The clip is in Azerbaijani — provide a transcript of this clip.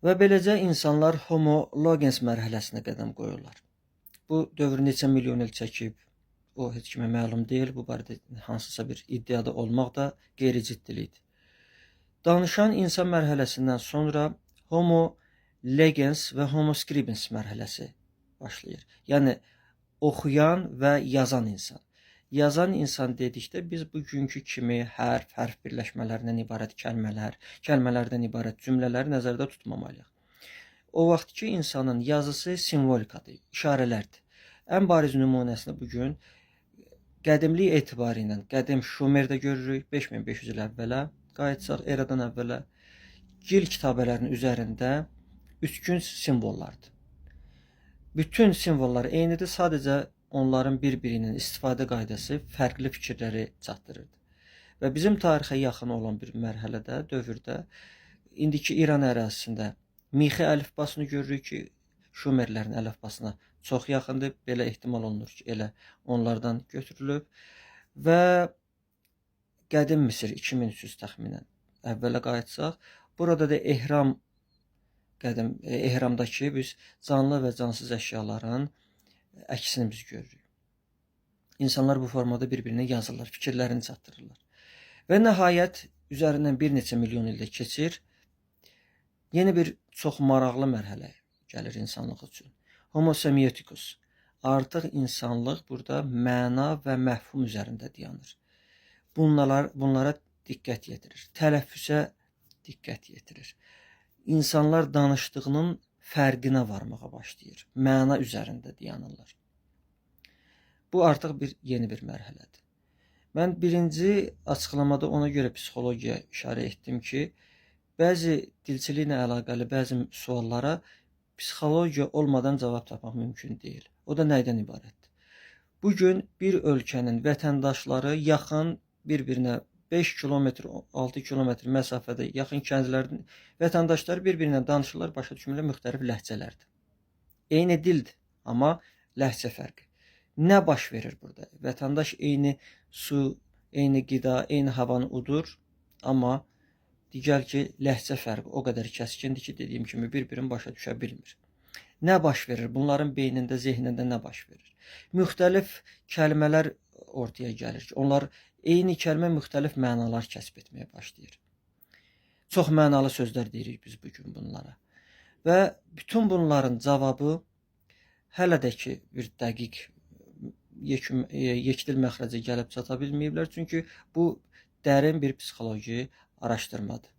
Və beləcə insanlar Homo logens mərhələsinə qədəm qoyurlar. Bu dövr neçə milyon il çəkib, o heç kimə məlum deyil. Bu barədə hansısa bir iddiada olmaq da qeyri-ciddilikdir. Danışan insan mərhələsindən sonra Homo legens və Homo scribens mərhələsi başlayır. Yəni oxuyan və yazan insan. Yazan insan dedikdə biz bugünkü kimi hərf birləşmələrindən ibarət kəlmələr, kəlmələrdən ibarət cümlələri nəzərdə tutmamalıyıq. O vaxtki insanın yazısı simvolikadır, işarələrdir. Ən bariz nümunəsini bugün qədimlik etibarı ilə qədim Şumerdə görürük, 5500 il əvvələ qayıtsaq, eradan əvvələ gil kitabələrinin üzərində üçgün simvollardır. Bütün simvollar eynidir, sadəcə onların bir-birinin istifadə qaydası fərqli fikirləri çatdırırdı. Və bizim tarixə yaxın olan bir mərhələdə, dövrdə, indiki İran ərazisində Mixi əlifbasını görürük ki, Şumerlərin əlifbasına çox yaxındır. Belə ehtimal olunur ki, elə onlardan götürülüb. Və qədim Misir 2300 təxminən əvvələ qayıtsaq, burada da ehramdakı biz canlı və cansız əşyaların əksini biz görürük. İnsanlar bu formada bir-birinə yazırlar, fikirlərini çatdırırlar. Və nəhayət üzərindən bir neçə milyon ildə keçir, yeni bir çox maraqlı mərhələ gəlir insanlıq üçün. Homo semiotikus. Artıq insanlıq burada məna və məfhum üzərində dayanır. Bunlara diqqət yetirir, tələffüsə diqqət yetirir. İnsanlar danışdığının fərqinə varmağa başlayır, məna üzərində dayanırlar. Bu artıq yeni bir mərhələdir. Mən birinci açıqlamada ona görə psixologiya işarə etdim ki, bəzi dilçiliklə əlaqəli bəzi suallara psixologiya olmadan cavab tapmaq mümkün deyil. O da nəydən ibarətdir? Bugün bir ölkənin vətəndaşları yaxın bir-birinə 5 kilometr, 6 kilometr məsafədə yaxın kəndlərin vətəndaşları bir-birinə danışırlar, başa düşmürlər, müxtəlif ləhcələrdir. Eyni dildir, amma ləhcə fərqi. Nə baş verir burada? Vətəndaş eyni su, eyni qida, eyni havanı udur, amma digər ki, ləhcə fərqi o qədər kəskindir ki, dediyim kimi bir-birini başa düşə bilmir. Nə baş verir? Bunların beynində, zehnində nə baş verir? Müxtəlif kəlmələr ortaya gəlir ki, onlar eyni kəlmə müxtəlif mənalar kəsb etməyə başlayır. Çox mənalı sözlər deyirik biz bugün bunlara. Və bütün bunların cavabı hələ də ki bir dəqiq yekdil məxrəcə gəlib çata bilməyiblər. Çünki bu dərin bir psixoloji araşdırmadır.